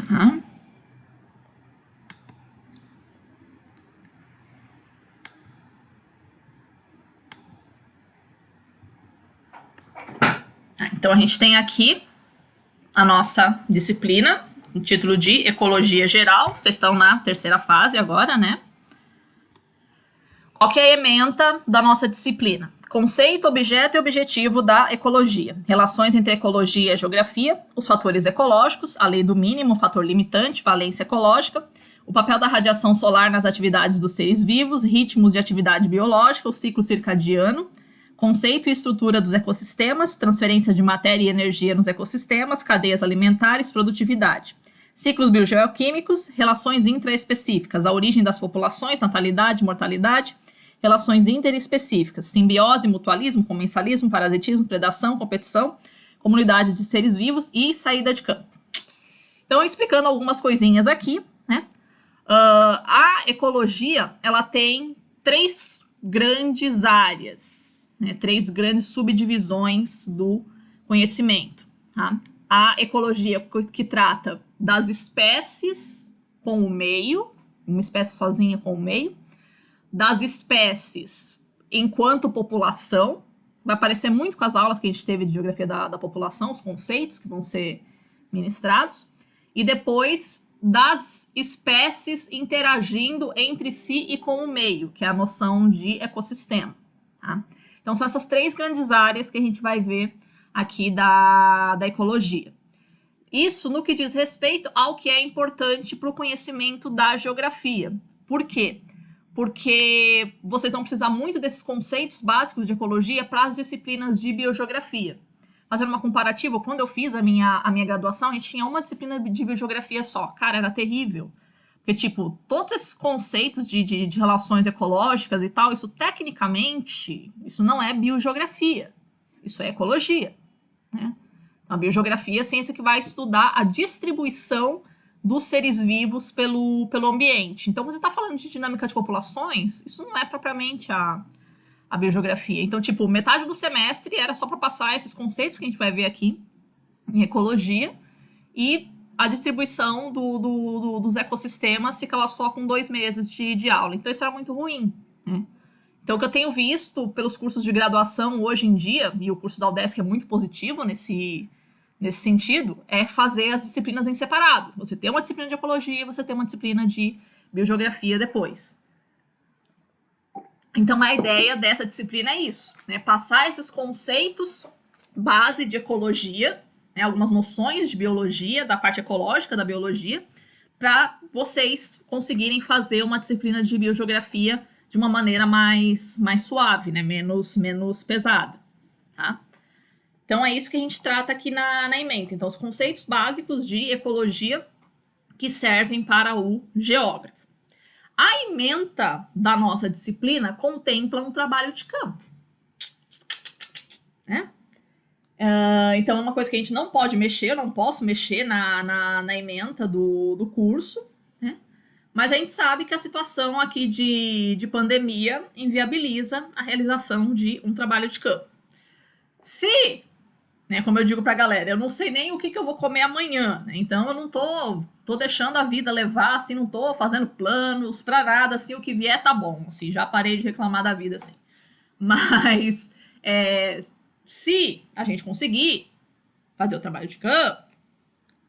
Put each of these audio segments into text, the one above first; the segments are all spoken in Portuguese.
Tá? Então, a gente tem aqui a nossa disciplina, o título de Ecologia Geral. Vocês estão na terceira fase agora, né? Qual que é a ementa da nossa disciplina? Conceito, objeto e objetivo da ecologia. Relações entre ecologia e geografia, os fatores ecológicos, a lei do mínimo, fator limitante, valência ecológica, o papel da radiação solar nas atividades dos seres vivos, ritmos de atividade biológica, o ciclo circadiano, conceito e estrutura dos ecossistemas, transferência de matéria e energia nos ecossistemas, cadeias alimentares, produtividade. Ciclos biogeoquímicos, relações intraespecíficas, a origem das populações, natalidade, mortalidade, relações interespecíficas, simbiose, mutualismo, comensalismo, parasitismo, predação, competição, comunidades de seres vivos e saída de campo. Então, explicando algumas coisinhas aqui, né? A ecologia, ela tem 3 grandes áreas, né? 3 grandes subdivisões do conhecimento, tá? A ecologia que trata das espécies com o meio, uma espécie sozinha com o meio, das espécies enquanto população, vai aparecer muito com as aulas que a gente teve de geografia da população, os conceitos que vão ser ministrados, e depois das espécies interagindo entre si e com o meio, que é a noção de ecossistema. Tá? Então, são essas 3 grandes áreas que a gente vai ver aqui da ecologia. Isso no que diz respeito ao que é importante para o conhecimento da geografia. Por quê? Porque vocês vão precisar muito desses conceitos básicos de ecologia para as disciplinas de biogeografia. Fazendo uma comparativa, quando eu fiz a minha graduação, a gente tinha uma disciplina de biogeografia só. Cara, era terrível. Porque, tipo, todos esses conceitos de relações ecológicas e tal, isso tecnicamente, isso não é biogeografia. Isso é ecologia, né? A biogeografia é a ciência que vai estudar a distribuição dos seres vivos pelo ambiente. Então, quando você está falando de dinâmica de populações, isso não é propriamente a biogeografia. Então, tipo, metade do semestre era só para passar esses conceitos que a gente vai ver aqui em ecologia, e a distribuição dos ecossistemas ficava só com 2 meses de aula. Então, isso era muito ruim, né? Então, o que eu tenho visto pelos cursos de graduação hoje em dia, e o curso da UDESC é muito positivo nesse sentido, é fazer as disciplinas em separado. Você tem uma disciplina de ecologia e você tem uma disciplina de biogeografia depois. Então, a ideia dessa disciplina é isso, né? Passar esses conceitos base de ecologia, né? Algumas noções de biologia, da parte ecológica da biologia, para vocês conseguirem fazer uma disciplina de biogeografia de uma maneira mais suave, né? menos pesada, tá? Então, é isso que a gente trata aqui na ementa. Então, os conceitos básicos de ecologia que servem para o geógrafo. A ementa da nossa disciplina contempla um trabalho de campo, né? Então, é uma coisa que a gente não pode mexer, eu não posso mexer na ementa do curso, né? Mas a gente sabe que a situação aqui de pandemia inviabiliza a realização de um trabalho de campo. Se, né, como eu digo pra galera, eu não sei nem o que eu vou comer amanhã, né? Então eu não tô deixando a vida levar, assim, não tô fazendo planos pra nada, assim, o que vier tá bom, assim, já parei de reclamar da vida, assim. Mas, se a gente conseguir fazer o trabalho de campo,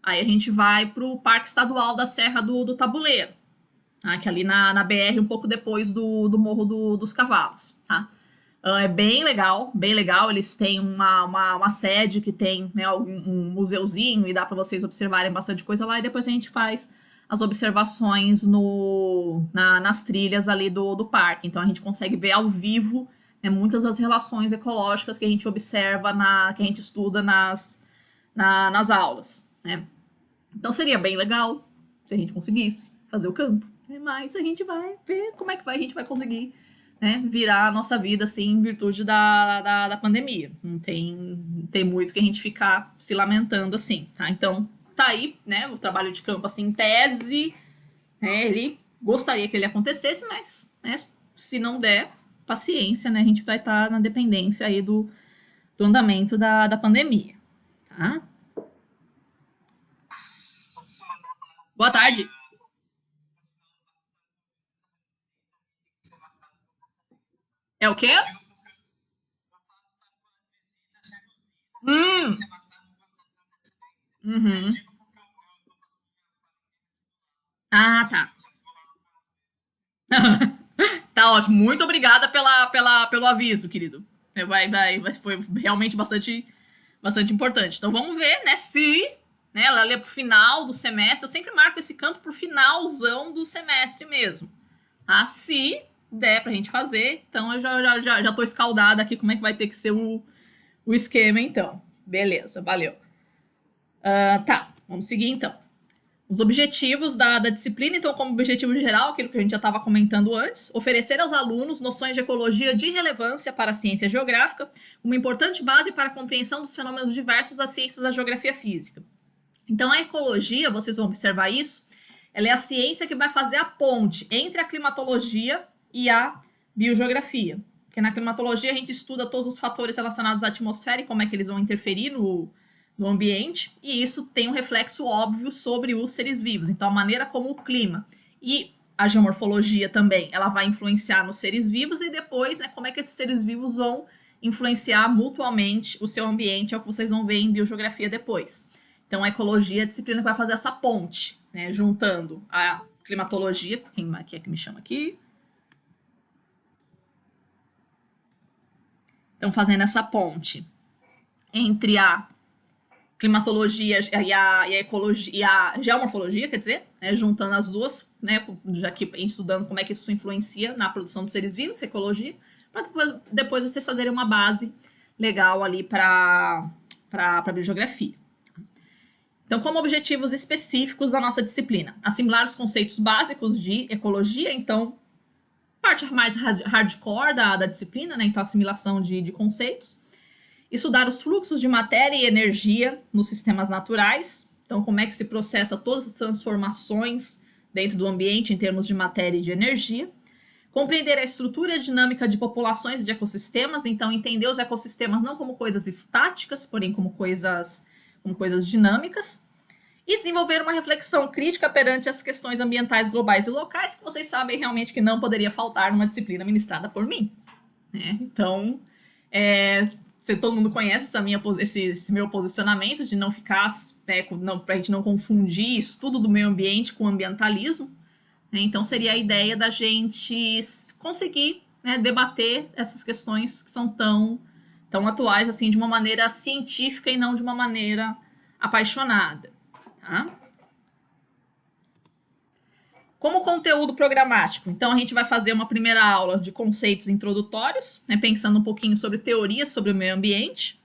aí a gente vai pro Parque Estadual da Serra do Tabuleiro, tá? Que é ali na BR, um pouco depois do Morro dos Cavalos, tá? É bem legal, bem legal. Eles têm uma sede que tem, né, um museuzinho e dá para vocês observarem bastante coisa lá. E depois a gente faz as observações nas trilhas ali do parque. Então a gente consegue ver ao vivo, né, muitas das relações ecológicas que a gente observa, que a gente estuda nas aulas, né? Então seria bem legal se a gente conseguisse fazer o campo. Mas a gente vai ver como é que a gente vai conseguir, né, virar a nossa vida, assim, em virtude da pandemia. Não tem muito que a gente ficar se lamentando, assim, tá? Então, tá aí, né, o trabalho de campo, assim, em tese, né, ele gostaria que ele acontecesse, mas, né, se não der, paciência, né, a gente vai estar na dependência aí do andamento da pandemia, tá? Boa tarde. É o quê? Hum. Uhum. Ah, tá. Tá ótimo. Muito obrigada pelo aviso, querido. Foi realmente bastante importante. Então vamos ver, né, se, né, ela lê pro final do semestre. Eu sempre marco esse campo pro finalzão do semestre mesmo. Tá? Se der pra gente fazer, então eu já tô escaldada aqui como é que vai ter que ser o esquema, então. Beleza, valeu. Tá, vamos seguir então. Os objetivos da disciplina, então, como objetivo geral, aquilo que a gente já estava comentando antes, oferecer aos alunos noções de ecologia de relevância para a ciência geográfica, uma importante base para a compreensão dos fenômenos diversos das ciências da geografia física. Então, a ecologia, vocês vão observar isso, ela é a ciência que vai fazer a ponte entre a climatologia e a biogeografia. Porque na climatologia a gente estuda todos os fatores relacionados à atmosfera e como é que eles vão interferir no ambiente, e isso tem um reflexo óbvio sobre os seres vivos. Então, a maneira como o clima e a geomorfologia também, ela vai influenciar nos seres vivos e depois, né, como é que esses seres vivos vão influenciar mutuamente o seu ambiente, é o que vocês vão ver em biogeografia depois. Então, a ecologia é a disciplina que vai fazer essa ponte, né, juntando a climatologia, quem é que me chama aqui? Então, fazendo essa ponte entre a climatologia e a ecologia e a geomorfologia, quer dizer, né, juntando as duas, né, já que estudando como é que isso influencia na produção dos seres vivos, ecologia, para depois vocês fazerem uma base legal ali para a biogeografia. Então, como objetivos específicos da nossa disciplina, assimilar os conceitos básicos de ecologia, então, parte mais hardcore da disciplina, né, então, assimilação de conceitos, estudar os fluxos de matéria e energia nos sistemas naturais. Então, como é que se processa todas as transformações dentro do ambiente em termos de matéria e de energia. Compreender a estrutura dinâmica de populações de ecossistemas. Então, entender os ecossistemas não como coisas estáticas, porém como coisas dinâmicas. E desenvolver uma reflexão crítica perante as questões ambientais globais e locais, que vocês sabem realmente que não poderia faltar numa disciplina ministrada por mim. Né? Então, todo mundo conhece esse meu posicionamento de não ficar, né, para a gente não confundir estudo do meio ambiente com ambientalismo. Né? Então, seria a ideia da gente conseguir, né, debater essas questões que são tão atuais, assim, de uma maneira científica e não de uma maneira apaixonada. Tá? Como conteúdo programático, então a gente vai fazer uma primeira aula de conceitos introdutórios, né, pensando um pouquinho sobre teorias sobre o meio ambiente.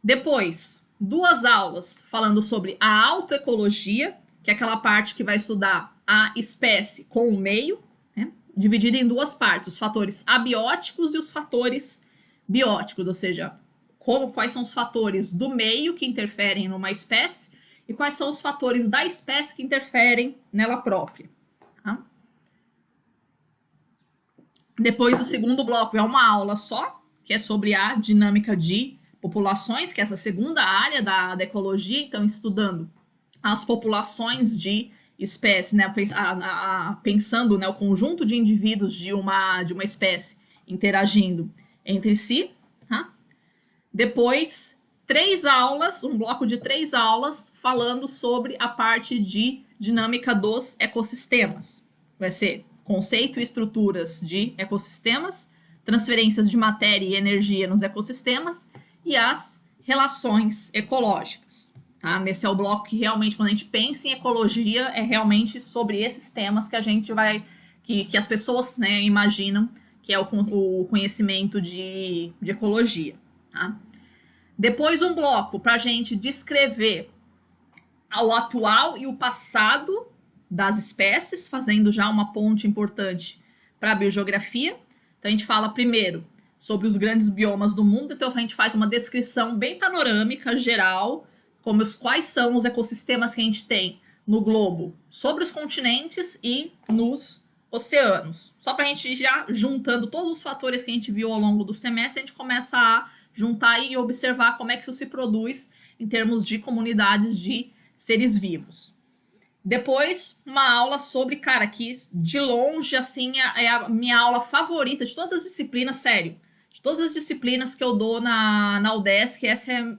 Depois, 2 aulas falando sobre a autoecologia, que é aquela parte que vai estudar a espécie com o meio, né, dividida em 2 partes, os fatores abióticos e os fatores bióticos, ou seja, quais são os fatores do meio que interferem numa espécie e quais são os fatores da espécie que interferem nela própria. Tá? Depois, o segundo bloco é uma aula só, que é sobre a dinâmica de populações, que é essa segunda área da ecologia, então estudando as populações de espécies, né, pensando, né, o conjunto de indivíduos de uma espécie interagindo entre si. Tá? Depois, 3 aulas, um bloco de 3 aulas, falando sobre a parte de dinâmica dos ecossistemas. Vai ser conceito e estruturas de ecossistemas, transferências de matéria e energia nos ecossistemas e as relações ecológicas. Tá? Esse é o bloco que realmente, quando a gente pensa em ecologia, é realmente sobre esses temas que a gente vai, que as pessoas, né, imaginam que é o conhecimento de ecologia. Tá? Depois um bloco para a gente descrever o atual e o passado das espécies, fazendo já uma ponte importante para a biogeografia. Então a gente fala primeiro sobre os grandes biomas do mundo, então a gente faz uma descrição bem panorâmica, geral, quais são os ecossistemas que a gente tem no globo, sobre os continentes e nos oceanos. Só para a gente já juntando todos os fatores que a gente viu ao longo do semestre, a gente começa a juntar e observar como é que isso se produz em termos de comunidades de seres vivos. Depois, uma aula sobre, cara, que de longe, assim, é a minha aula favorita de todas as disciplinas, sério. De todas as disciplinas que eu dou na UDESC, essa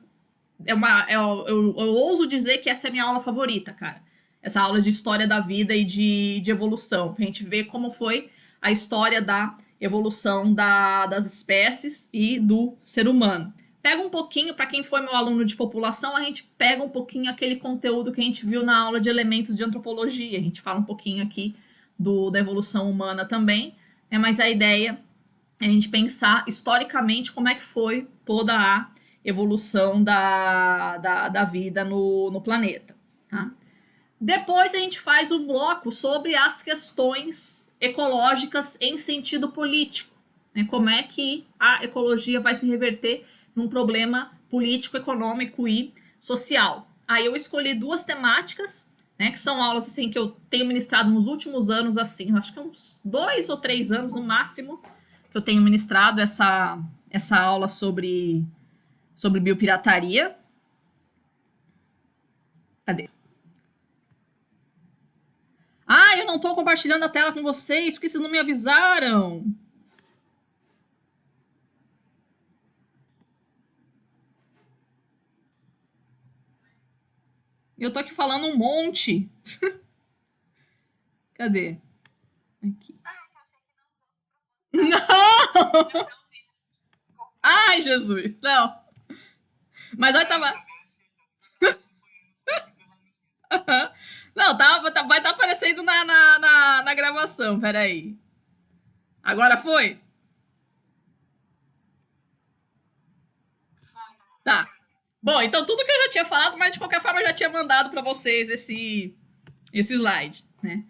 eu ouso dizer que essa é a minha aula favorita, cara. Essa aula de história da vida e de evolução. Pra gente ver como foi a história da evolução das espécies e do ser humano. Pega um pouquinho, para quem foi meu aluno de população, a gente pega um pouquinho aquele conteúdo que a gente viu na aula de elementos de antropologia. A gente fala um pouquinho aqui da evolução humana também, né? Mas a ideia é a gente pensar historicamente como é que foi toda a evolução da vida no planeta. Tá? Depois a gente faz um bloco sobre as questões ecológicas em sentido político. Né? Como é que a ecologia vai se reverter num problema político, econômico e social. Aí eu escolhi duas temáticas, né, que são aulas assim que eu tenho ministrado nos últimos anos, assim, acho que uns 2 ou 3 anos no máximo, que eu tenho ministrado essa aula sobre biopirataria. Cadê? Ah, eu não estou compartilhando a tela com vocês, porque vocês não me avisaram. Eu tô aqui falando um monte. Cadê? Aqui. Não! Ai, Jesus! Não. Mas olha, tava. Não, vai estar aparecendo na gravação, peraí. Agora foi? Tá. Bom, então tudo que eu já tinha falado, mas de qualquer forma eu já tinha mandado para vocês esse slide, né?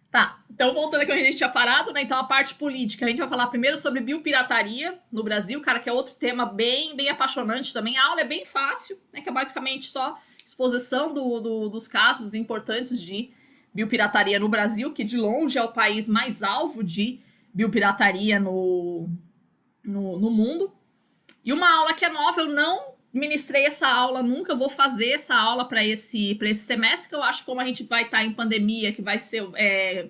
Tá, então voltando aqui onde a gente tinha parado, né? Então a parte política, a gente vai falar primeiro sobre biopirataria no Brasil, cara, que é outro tema bem apaixonante também. A aula é bem fácil, né? Que é basicamente só exposição dos casos importantes de biopirataria no Brasil, que de longe é o país mais alvo de biopirataria no mundo. E uma aula que é nova, eu não ministrei essa aula nunca, eu vou fazer essa aula para esse semestre, que eu acho que como a gente vai estar em pandemia, que vai ser,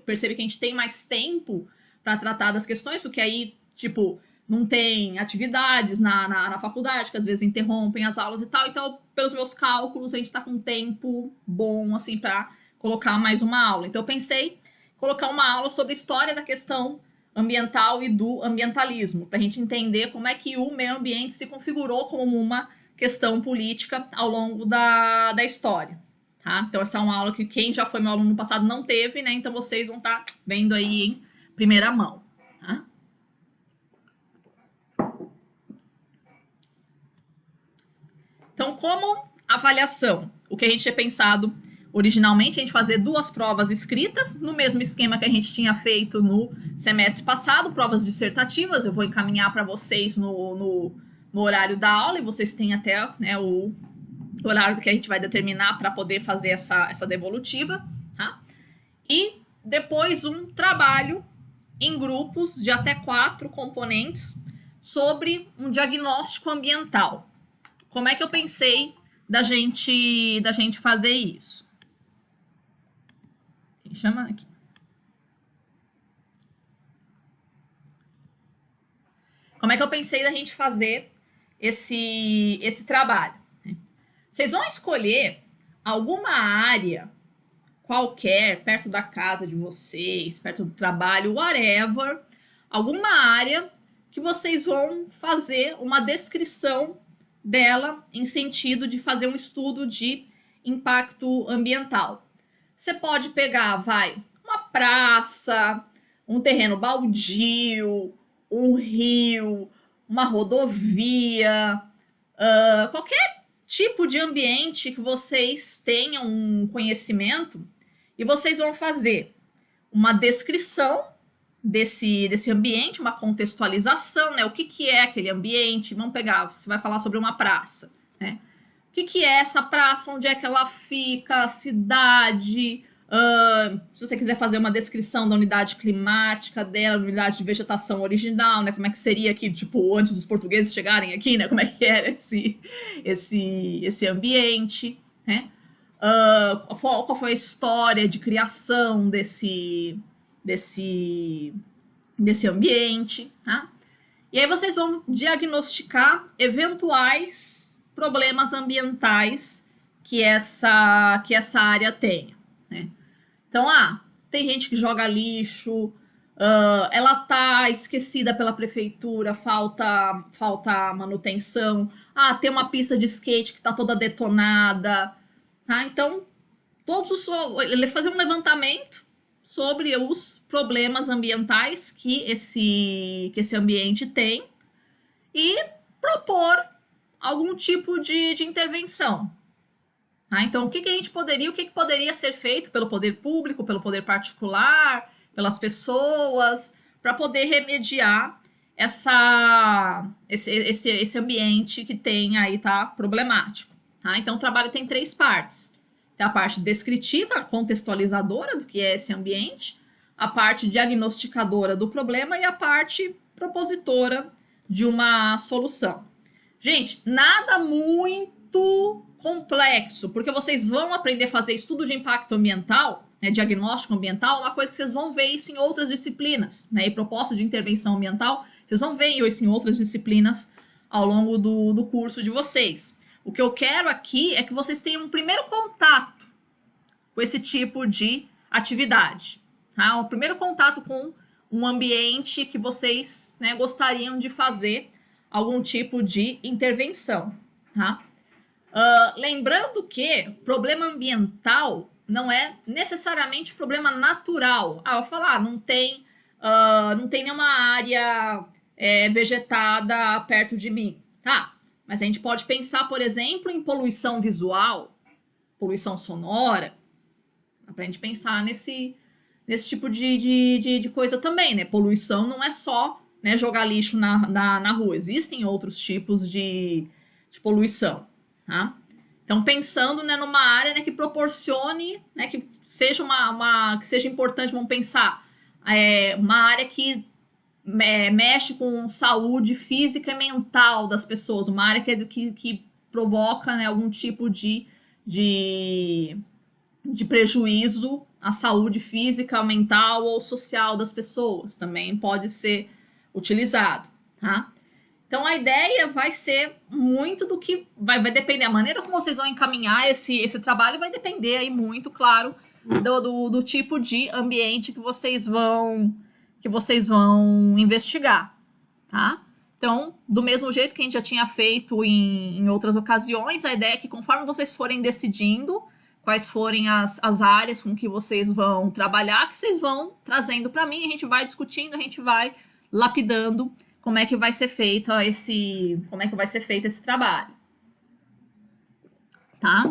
perceber que a gente tem mais tempo para tratar das questões, porque aí, tipo, não tem atividades na faculdade, que às vezes interrompem as aulas e tal, então, pelos meus cálculos, a gente está com tempo bom, assim, para colocar mais uma aula. Então, eu pensei em colocar uma aula sobre história da questão ambiental e do ambientalismo, para a gente entender como é que o meio ambiente se configurou como uma questão política ao longo da história. Tá? Então, essa é uma aula que quem já foi meu aluno no passado não teve, né? Então, vocês vão estar vendo aí em primeira mão. Tá? Então, como avaliação, o que a gente tinha pensado originalmente, a gente fazer 2 provas escritas, no mesmo esquema que a gente tinha feito no semestre passado, provas dissertativas, eu vou encaminhar para vocês no horário da aula, e vocês têm até, né, o horário que a gente vai determinar para poder fazer essa devolutiva, tá? E depois um trabalho em grupos de até 4 componentes sobre um diagnóstico ambiental. Como é que eu pensei da gente fazer isso? Chama aqui. Como é que eu pensei da gente fazer esse trabalho? Vocês vão escolher alguma área qualquer, perto da casa de vocês, perto do trabalho, whatever, alguma área que vocês vão fazer uma descrição dela em sentido de fazer um estudo de impacto ambiental. Você pode pegar, uma praça, um terreno baldio, um rio, uma rodovia, qualquer tipo de ambiente que vocês tenham um conhecimento, e vocês vão fazer uma descrição desse ambiente, uma contextualização, né? O que é aquele ambiente? Vamos pegar, você vai falar sobre uma praça, né? O que é essa praça? Onde é que ela fica? A cidade? Se você quiser fazer uma descrição da unidade climática dela, unidade de vegetação original, né? Como é que seria aqui, tipo, antes dos portugueses chegarem aqui, né? Como é que era esse ambiente, né? qual foi a história de criação desse ambiente, tá? E aí vocês vão diagnosticar eventuais problemas ambientais que essa área tenha, né? Então, tem gente que joga lixo, ela tá esquecida pela prefeitura, falta manutenção. Tem uma pista de skate que tá toda detonada, tá? Então, ele fazer um levantamento sobre os problemas ambientais que esse ambiente tem e propor algum tipo de intervenção. Então, o que poderia ser feito pelo poder público, pelo poder particular, pelas pessoas, para poder remediar esse ambiente que tem aí, tá, problemático. Tá? Então, o trabalho tem 3 partes. Tem a parte descritiva, contextualizadora do que é esse ambiente, a parte diagnosticadora do problema e a parte propositora de uma solução. Gente, nada muito complexo, porque vocês vão aprender a fazer estudo de impacto ambiental, né, diagnóstico ambiental, uma coisa que vocês vão ver isso em outras disciplinas, né, e proposta de intervenção ambiental, vocês vão ver isso em outras disciplinas ao longo do curso de vocês. O que eu quero aqui é que vocês tenham um primeiro contato com esse tipo de atividade, tá? O primeiro contato com um ambiente que vocês, né, gostariam de fazer algum tipo de intervenção, tá? Lembrando que problema ambiental não é necessariamente problema natural. Eu vou falar, não tem nenhuma área vegetada perto de mim, tá? Mas a gente pode pensar, por exemplo, em poluição visual, poluição sonora. Dá pra gente pensar nesse tipo de coisa também, né? Poluição não é só, né, jogar lixo na rua. Existem outros tipos de poluição, tá? Então, pensando, né, numa área, né, que proporcione, né, que seja que seja importante, vamos pensar, uma área que mexe com saúde física e mental das pessoas, uma área que provoca, né, algum tipo de prejuízo à saúde física, mental ou social das pessoas, também pode ser utilizado, tá? Então, a ideia vai ser muito do que vai depender, a maneira como vocês vão encaminhar esse trabalho vai depender aí muito, claro, do tipo de ambiente que vocês vão investigar, tá? Então, do mesmo jeito que a gente já tinha feito em outras ocasiões, a ideia é que conforme vocês forem decidindo quais forem as áreas com que vocês vão trabalhar, que vocês vão trazendo para mim, a gente vai discutindo, a gente vai lapidando como é que vai ser feito esse trabalho, tá?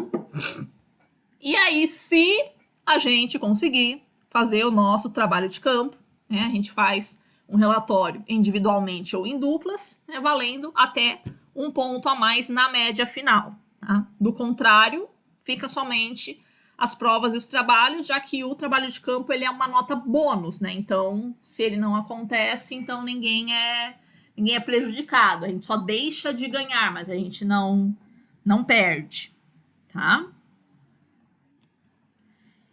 E aí, se a gente conseguir fazer o nosso trabalho de campo, né, a gente faz um relatório individualmente ou em duplas, né, valendo até 1 ponto a mais na média final, tá? Do contrário, fica somente as provas e os trabalhos, já que o trabalho de campo ele é uma nota bônus, né? Então, se ele não acontece, então ninguém é prejudicado. A gente só deixa de ganhar, mas a gente não perde, tá?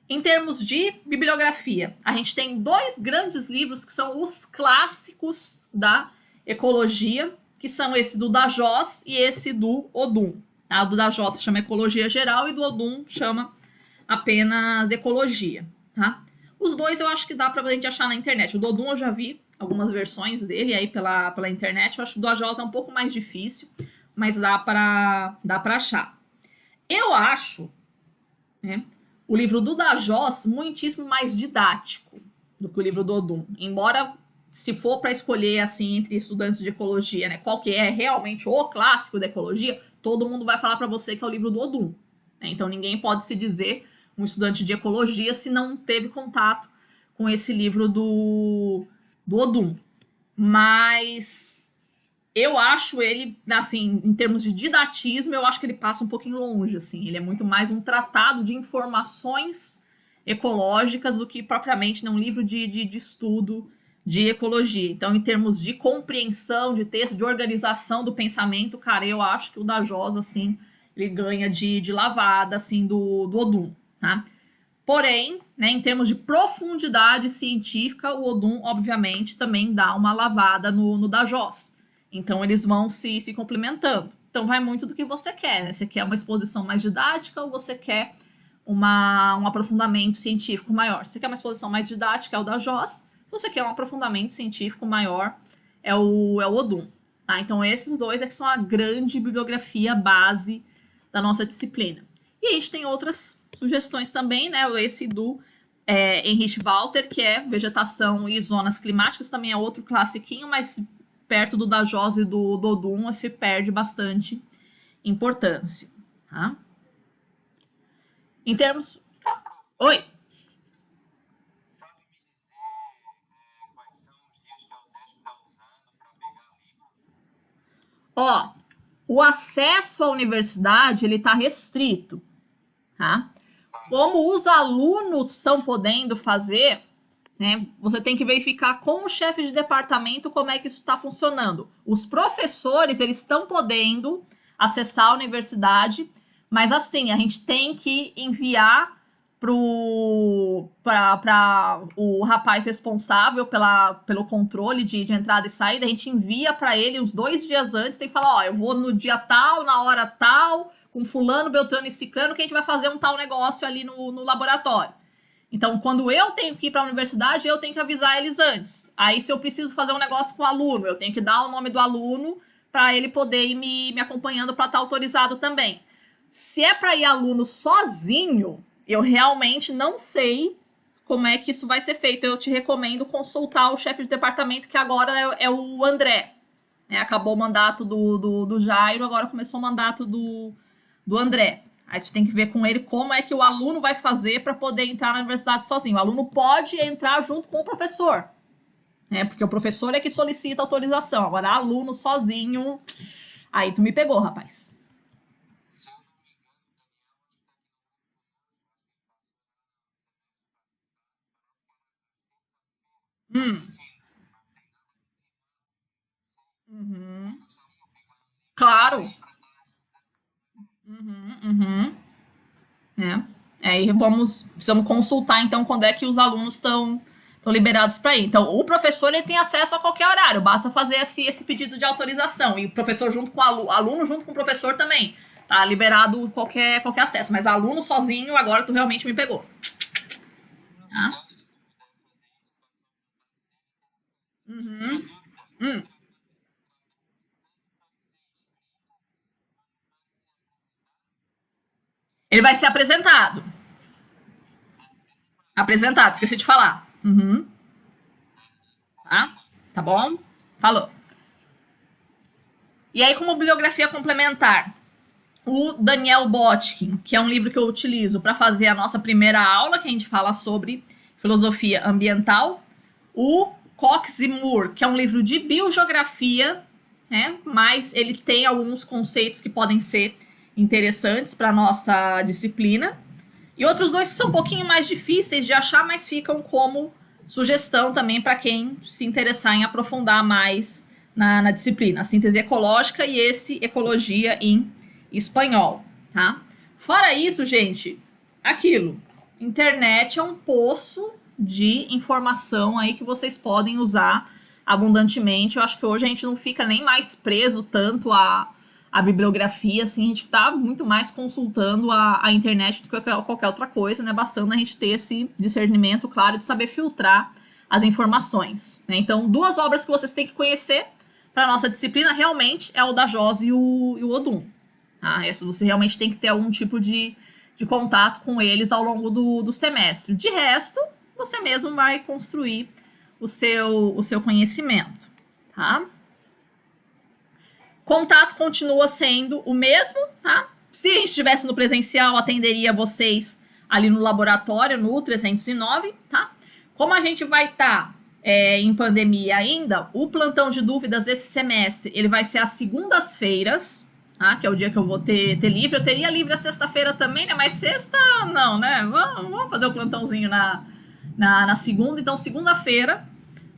Em termos de bibliografia, a gente tem 2 grandes livros que são os clássicos da ecologia, que são esse do Dajós e esse do Odum. O do Dajós se chama Ecologia Geral e do Odum chama apenas Ecologia, tá? Os 2 eu acho que dá pra gente achar na internet. O do Odum eu já vi algumas versões dele aí pela internet. Eu acho que o do Dajós é um pouco mais difícil, mas dá pra achar. Eu acho, né, o livro do Dajós muitíssimo mais didático do que o livro do Odum. Embora, se for para escolher assim entre estudantes de ecologia, né, qual que é realmente o clássico da ecologia, todo mundo vai falar para você que é o livro do Odum, né? Então ninguém pode se dizer um estudante de ecologia se não teve contato com esse livro do Odum. Mas eu acho ele, assim, em termos de didatismo, eu acho que ele passa um pouquinho longe, assim. Ele é muito mais um tratado de informações ecológicas do que propriamente um livro de estudo de ecologia. Então, em termos de compreensão de texto, de organização do pensamento, cara, eu acho que o Dajós, assim, ele ganha de lavada, assim, do Odum, tá? Porém, né, em termos de profundidade científica, o Odum, obviamente, também dá uma lavada no Dajós. Então, eles vão se complementando. Então, vai muito do que você quer, né? Você quer uma exposição mais didática ou você quer um aprofundamento científico maior? Se você quer uma exposição mais didática, é o Dajós. Se você quer um aprofundamento científico maior, é o Odum. Tá? Então, esses dois é que são a grande bibliografia base da nossa disciplina. E a gente tem outras sugestões também, né? Esse do Heinrich Walter, que é Vegetação e Zonas Climáticas, também é outro classiquinho, mas perto do Dajós e do Odum se perde bastante importância. Tá? Em termos... Oi! Ó, o acesso à universidade, ele tá restrito, tá? Como os alunos estão podendo fazer, né, você tem que verificar com o chefe de departamento como é que isso está funcionando. Os professores, eles estão podendo acessar a universidade, mas assim, a gente tem que enviar para o rapaz responsável pelo controle de entrada e saída, a gente envia para ele uns 2 dias antes, tem que falar, ó, eu vou no dia tal, na hora tal, com fulano, beltrano e ciclano, que a gente vai fazer um tal negócio ali no laboratório. Então, quando eu tenho que ir para a universidade, eu tenho que avisar eles antes. Aí, se eu preciso fazer um negócio com o aluno, eu tenho que dar o nome do aluno para ele poder ir me acompanhando para estar autorizado também. Se é para ir aluno sozinho, eu realmente não sei como é que isso vai ser feito. Eu te recomendo consultar o chefe de departamento, que agora é o André. Acabou o mandato do Jairo, agora começou o mandato do André. Aí tu tem que ver com ele como é que o aluno vai fazer para poder entrar na universidade sozinho. O aluno pode entrar junto com o professor, né? Porque o professor é que solicita autorização. Agora, aluno sozinho, aí tu me pegou, rapaz. Hum, uhum, claro. Uhum, uhum, né? Aí precisamos consultar então quando é que os alunos estão liberados para ir. Então, o professor ele tem acesso a qualquer horário, basta fazer esse pedido de autorização. E o professor junto com o aluno junto com o professor também. Tá liberado qualquer acesso. Mas aluno sozinho, agora tu realmente me pegou. Tá? Hum. Ele vai ser apresentado. Apresentado, esqueci de falar. Tá? Tá bom? Falou. E aí, como bibliografia complementar, o Daniel Botkin, que é um livro que eu utilizo para fazer a nossa primeira aula, que a gente fala sobre filosofia ambiental. O Cox e Moore, que é um livro de biogeografia, né? Mas ele tem alguns conceitos que podem ser interessantes para a nossa disciplina. E outros dois que são um pouquinho mais difíceis de achar, mas ficam como sugestão também para quem se interessar em aprofundar mais na disciplina. A síntese ecológica e esse ecologia em espanhol, tá? Fora isso, gente, aquilo. Internet é um poço de informação aí que vocês podem usar abundantemente. Eu acho que hoje a gente não fica nem mais preso tanto a bibliografia, assim, a gente está muito mais consultando a internet do que qualquer outra coisa, né? Bastando a gente ter esse discernimento, claro, de saber filtrar as informações, né? Então, 2 obras que vocês têm que conhecer para nossa disciplina realmente é o Dajós e o Odum. Tá? Essa você realmente tem que ter algum tipo de contato com eles ao longo do semestre. De resto, você mesmo vai construir o seu conhecimento, tá? Contato continua sendo o mesmo, tá? Se a gente estivesse no presencial, atenderia vocês ali no laboratório, no 309, tá? Como a gente vai estar em pandemia ainda, o plantão de dúvidas esse semestre, ele vai ser às segundas-feiras, tá? Que é o dia que eu vou ter livre. Eu teria livre a sexta-feira também, né? Mas sexta, não, né? Vamos fazer o plantãozinho na segunda. Então, segunda-feira,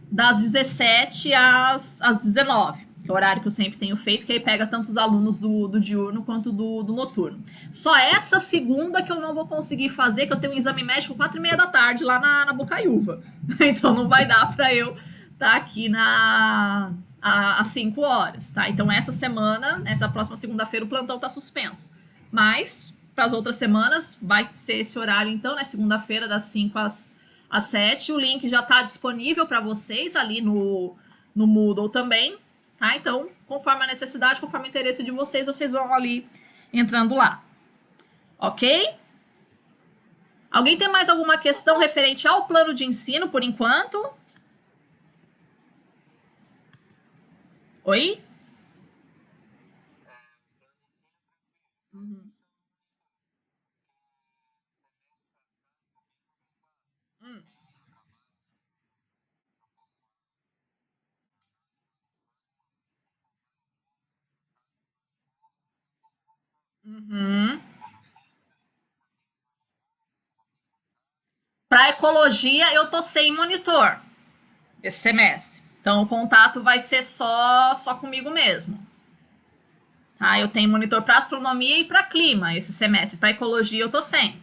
das 17 às 19. que é o horário que eu sempre tenho feito, que aí pega tanto os alunos do diurno quanto do noturno. Só essa segunda que eu não vou conseguir fazer, que eu tenho um exame médico 4h30 da tarde lá na Bocaiúva. Então não vai dar para eu estar aqui às 5 horas, tá? Então essa semana, essa próxima segunda-feira, o plantão tá suspenso. Mas para as outras semanas vai ser esse horário, então, né? Segunda-feira, das 5 às 7. O link já está disponível para vocês ali no Moodle também, tá? Então, conforme a necessidade, conforme o interesse de vocês, vocês vão ali entrando lá. Ok? Alguém tem mais alguma questão referente ao plano de ensino, por enquanto? Oi? Para ecologia, eu tô sem monitor esse semestre. Então, o contato vai ser só comigo mesmo. Tá? Eu tenho monitor para astronomia e para clima esse semestre. Para ecologia, eu tô sem.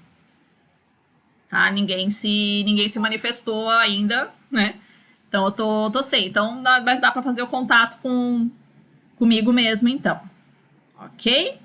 Tá? Ninguém se manifestou ainda, né? Então, eu tô sem. Então, mas dá para fazer o contato comigo mesmo, então. Ok?